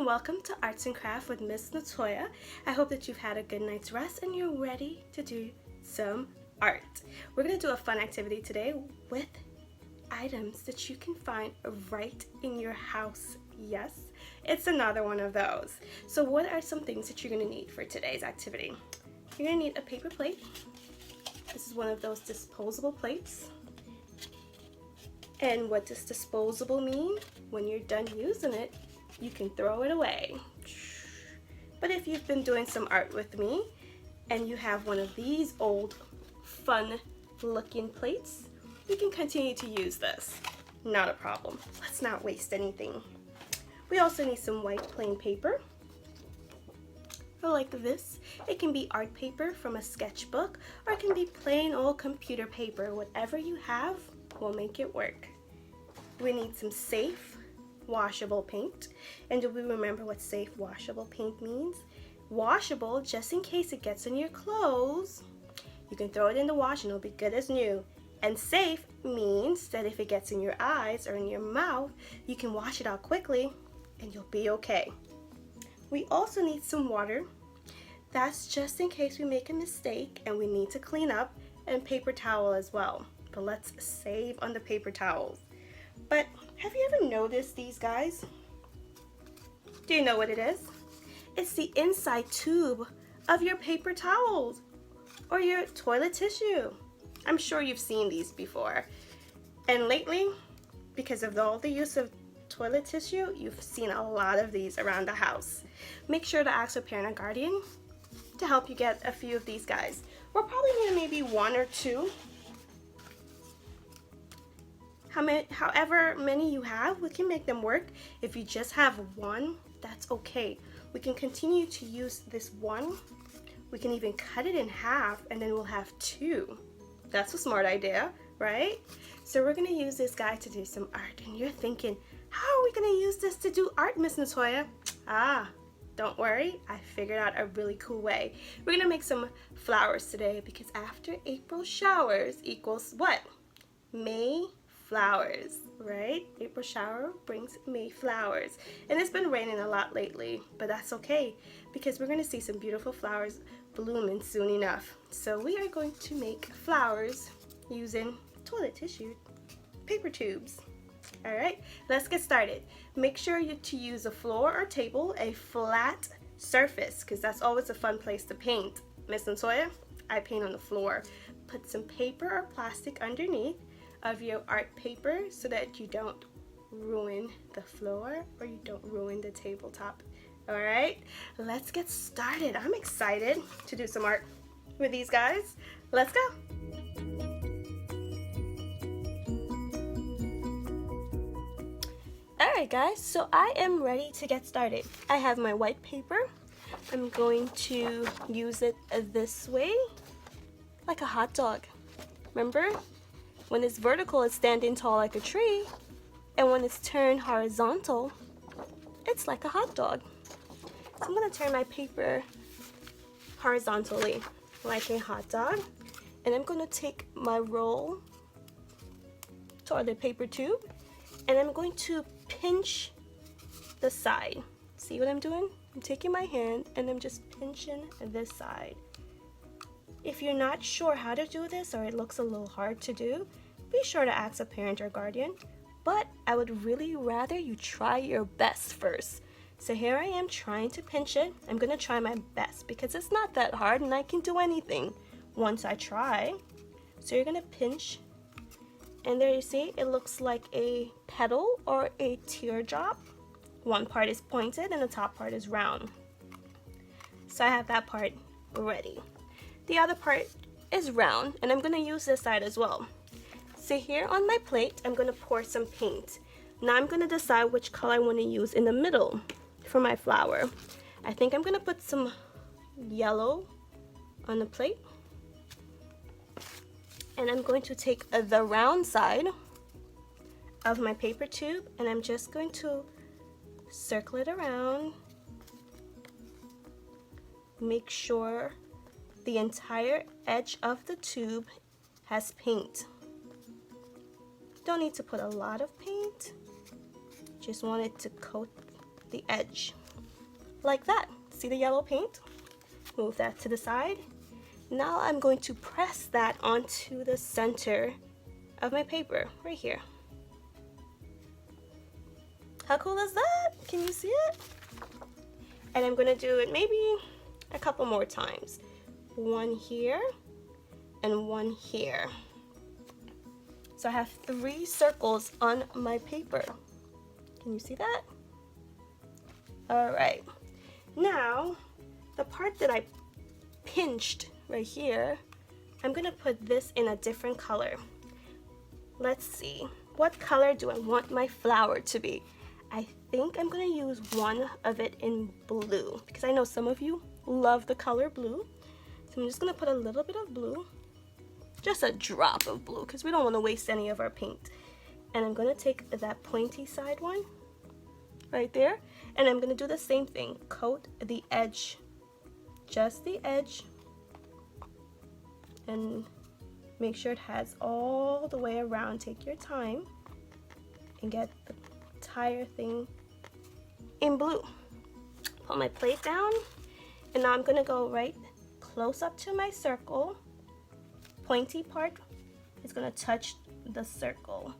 welcome to Arts and Craft with Miss Natoya. I hope that you've had a good night's rest and you're ready to do some art. We're going to do a fun activity today with items that you can find right in your house. Yes, it's another one of those. So what are some things that you're going to need for today's activity? You're going to need a paper plate. This is one of those disposable plates. And what does disposable mean? When you're done using it, you can throw it away. But if you've been doing some art with me and you have one of these old fun looking plates, you can continue to use this. Not a problem. Let's not waste anything. We also need some white plain paper. Like this. It can be art paper from a sketchbook or it can be plain old computer paper. Whatever you have will make it work. We need some safe washable paint. And do we remember what safe washable paint means? Washable, just in case it gets in your clothes, you can throw it in the wash and it'll be good as new. And safe means that if it gets in your eyes or in your mouth, you can wash it out quickly and you'll be okay. We also need some water. That's just in case we make a mistake and we need to clean up, and paper towel as well. But let's save on the paper towels. But have you ever noticed these guys? Do you know what it is? It's the inside tube of your paper towels or your toilet tissue. I'm sure you've seen these before. And lately, because of all the use of toilet tissue, you've seen a lot of these around the house. Make sure to ask a parent or guardian to help you get a few of these guys. We're probably going to maybe one or two. However many you have, we can make them work. If you just have one, that's okay. We can continue to use this one. We can even cut it in half and then we'll have two. That's a smart idea, right? So we're gonna use this guy to do some art, and you're thinking, how are we gonna use this to do art, Miss Natoya? Don't worry, I figured out a really cool way. We're gonna make some flowers today because after April showers equals what? May flowers, right? April shower brings May flowers. And it's been raining a lot lately, but that's okay because we're gonna see some beautiful flowers blooming soon enough. So we are going to make flowers using toilet tissue paper tubes. All right, let's get started. Make sure to use a floor or table, a flat surface, because that's always a fun place to paint. Miss Natoya, I paint on the floor. Put some paper or plastic underneath of your art paper so that you don't ruin the floor or you don't ruin the tabletop. All right, let's get started. I'm excited to do some art with these guys. Let's go. Alright guys, so I am ready to get started. I have my white paper. I'm going to use it this way, like a hot dog. Remember? When it's vertical, it's standing tall like a tree. And when it's turned horizontal, it's like a hot dog. So I'm going to turn my paper horizontally like a hot dog. And I'm going to take my roll toilet paper tube and I'm going to pinch the side. See what I'm doing? I'm taking my hand and I'm just pinching this side. If you're not sure how to do this or it looks a little hard to do, be sure to ask a parent or guardian. But I would really rather you try your best first. So here I am trying to pinch it. I'm going to try my best because it's not that hard and I can do anything once I try. So you're going to pinch. And there you see, it looks like a petal or a teardrop. One part is pointed and the top part is round. So I have that part ready. The other part is round and I'm going to use this side as well. So here on my plate, I'm going to pour some paint. Now I'm going to decide which color I want to use in the middle for my flower. I think I'm going to put some yellow on the plate. And I'm going to take the round side of my paper tube and I'm just going to circle it around. Make sure the entire edge of the tube has paint. Don't need to put a lot of paint. Just want it to coat the edge. like that. See the yellow paint? Move that to the side. Now I'm going to press that onto the center of my paper right here. How cool is that? Can you see it? And I'm gonna do it maybe a couple more times. One here and one here. So I have 3 circles on my paper. Can you see that? All right. Now, the part that I pinched right here, I'm gonna put this in a different color. Let's see. What color do I want my flower to be? I think I'm gonna use one of it in blue because I know some of you love the color blue. So I'm just gonna put a little bit of blue, just a drop of blue because we don't want to waste any of our paint. And I'm gonna take that pointy side one right there, and I'm gonna do the same thing. Coat the edge, just the edge, and make sure it has all the way around. Take your time and get the entire thing in blue. Put my plate down, and now I'm gonna go right close up to my circle. Pointy part is gonna touch the circle,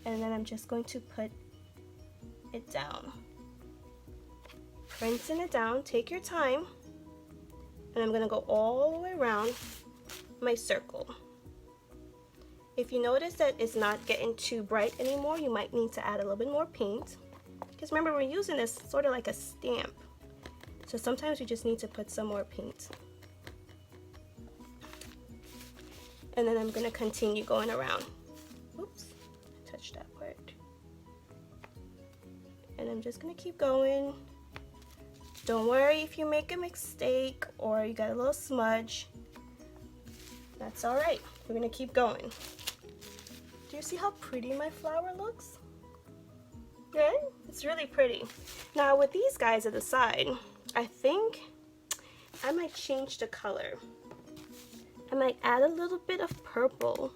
and then I'm just going to put it down. Rinsing it down, take your time, and I'm gonna go all the way around my circle. If you notice that it's not getting too bright anymore, you might need to add a little bit more paint. Because remember, we're using this sort of like a stamp. So sometimes you just need to put some more paint. And then I'm gonna continue going around. Oops, I touched that part. And I'm just gonna keep going. Don't worry if you make a mistake or you got a little smudge. That's all right. We're gonna keep going. Do you see how pretty my flower looks? Right? It's really pretty. Now with these guys at the side, I think I might change the color. I might add a little bit of purple,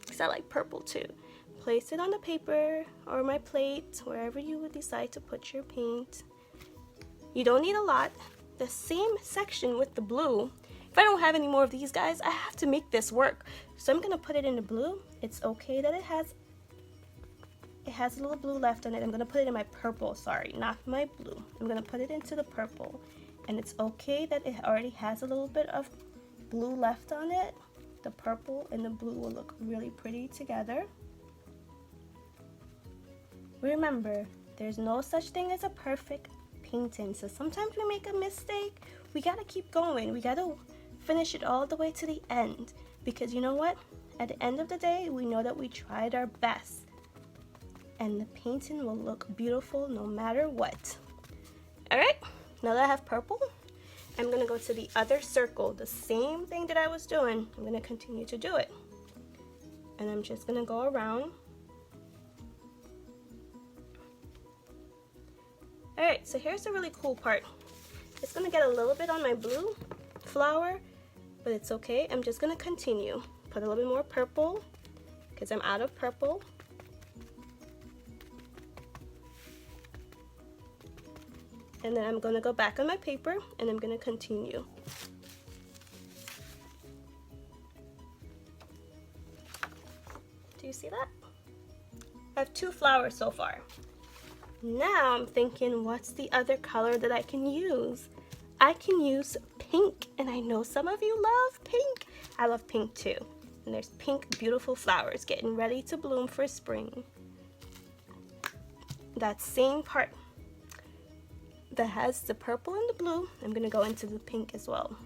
because I like purple too. Place it on the paper or my plate, wherever you would decide to put your paint. You don't need a lot. The same section with the blue. If I don't have any more of these guys, I have to make this work. So I'm gonna put it in the blue. It's okay that it has a little blue left on it. I'm gonna put it in my purple, sorry, not my blue. I'm gonna put it into the purple. And it's okay that it already has a little bit of blue left on it. The purple and the blue will look really pretty together. Remember, there's no such thing as a perfect painting. So sometimes we make a mistake. We gotta keep going. We gotta finish it all the way to the end. Because you know what? At the end of the day, we know that we tried our best. And the painting will look beautiful no matter what. Alright, now that I have purple, I'm gonna go to the other circle. The same thing that I was doing, I'm gonna continue to do it. And I'm just gonna go around. Alright, so here's the really cool part. It's gonna get a little bit on my blue flower, but it's okay. I'm just gonna continue. Put a little bit more purple, because I'm out of purple. And then I'm gonna go back on my paper and I'm gonna continue. Do you see that? I have 2 flowers so far. Now I'm thinking, what's the other color that I can use? I can use pink, and I know some of you love pink. I love pink too. And there's pink, beautiful flowers getting ready to bloom for spring. That same part that has the purple and the blue, I'm gonna go into the pink as well.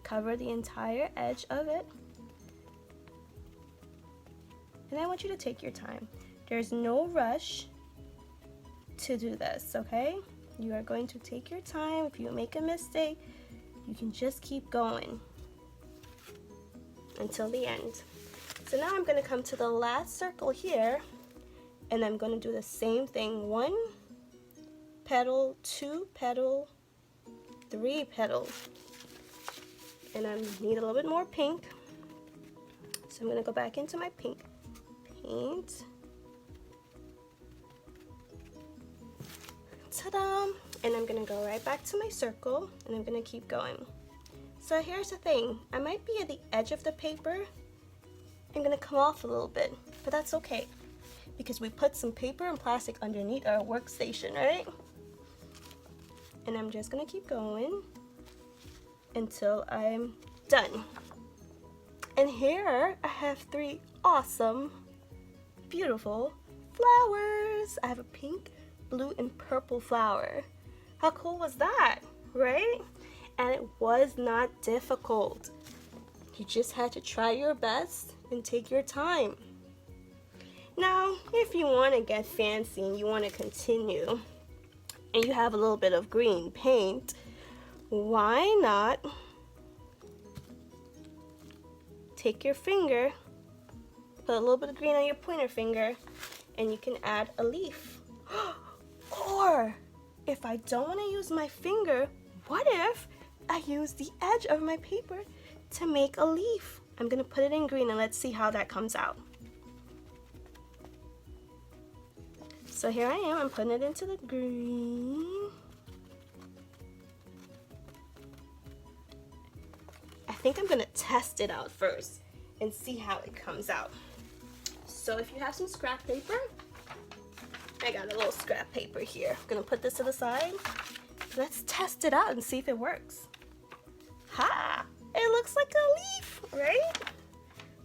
Cover the entire edge of it. And I want you to take your time. There's no rush to do this, okay? You are going to take your time. If you make a mistake, you can just keep going until the end. So now I'm gonna come to the last circle here, and I'm gonna do the same thing. 1 petal, 2 petal, 3 petals. And I need a little bit more pink. So I'm gonna go back into my pink paint. Ta-da! And I'm gonna go right back to my circle and I'm gonna keep going. So here's the thing, I might be at the edge of the paper. I'm gonna come off a little bit, but that's okay because we put some paper and plastic underneath our workstation, right? And I'm just gonna keep going until I'm done. And here I have 3 awesome, beautiful flowers. I have a pink, blue, and purple flower. How cool was that, right? And it was not difficult. You just had to try your best and take your time. Now, if you want to get fancy and you want to continue, and you have a little bit of green paint, why not take your finger, put a little bit of green on your pointer finger, and you can add a leaf. Or if I don't want to use my finger, what if I use the edge of my paper to make a leaf? I'm gonna put it in green and let's see how that comes out. So here I am, I'm putting it into the green. I think I'm gonna test it out first and see how it comes out. So if you have some scrap paper, I got a little scrap paper here. I'm gonna put this to the side. Let's test it out and see if it works. Ha! It looks like a leaf, right?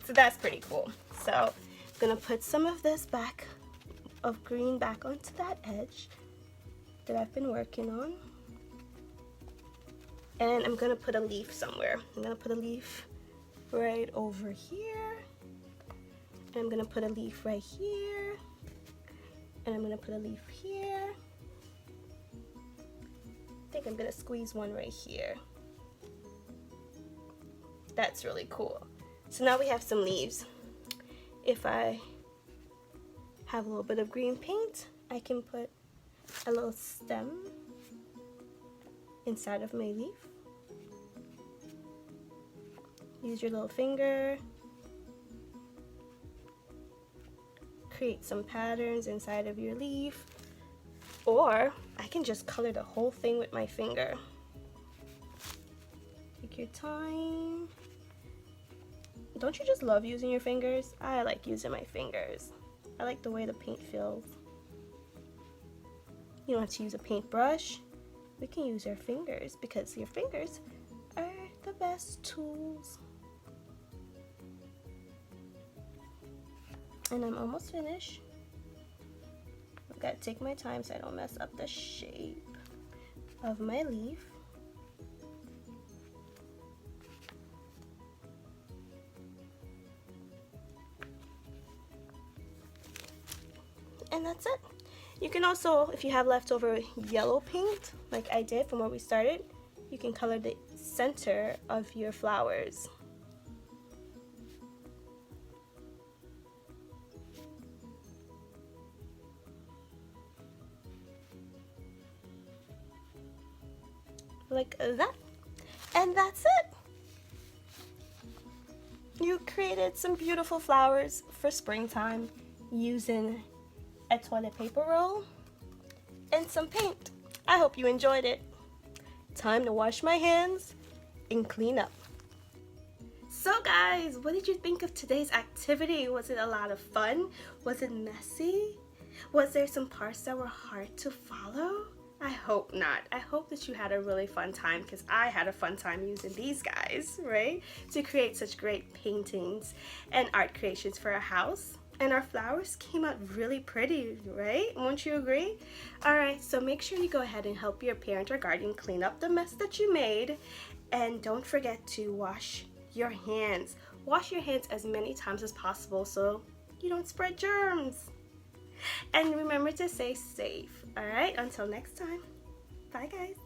So that's pretty cool. So I'm gonna put some of this back of green back onto that edge that I've been working on. And I'm gonna put a leaf somewhere. I'm gonna put a leaf right over here. And I'm gonna put a leaf right here. And I'm gonna put a leaf here. I think I'm gonna squeeze one right here. That's really cool. So now we have some leaves. If I have a little bit of green paint, I can put a little stem inside of my leaf. Use your little finger. Create some patterns inside of your leaf. Or I can just color the whole thing with my finger. Take your time. Don't you just love using your fingers? I like using my fingers. I like the way the paint feels. You don't have to use a paintbrush. We can use our fingers because your fingers are the best tools. And I'm almost finished. I've got to take my time so I don't mess up the shape of my leaf. And that's it. You can also, if you have leftover yellow paint, like I did from where we started, you can color the center of your flowers. Like that. And that's it. You created some beautiful flowers for springtime using a toilet paper roll and some paint. I hope you enjoyed it. Time to wash my hands and clean up. So guys, what did you think of today's activity? Was it a lot of fun? Was it messy? Was there some parts that were hard to follow? I hope not. I hope that you had a really fun time because I had a fun time using these guys, right? To create such great paintings and art creations for our house. And our flowers came out really pretty, right? Won't you agree? Alright, so make sure you go ahead and help your parent or guardian clean up the mess that you made. And don't forget to wash your hands. Wash your hands as many times as possible so you don't spread germs. And remember to stay safe. Alright, until next time. Bye guys.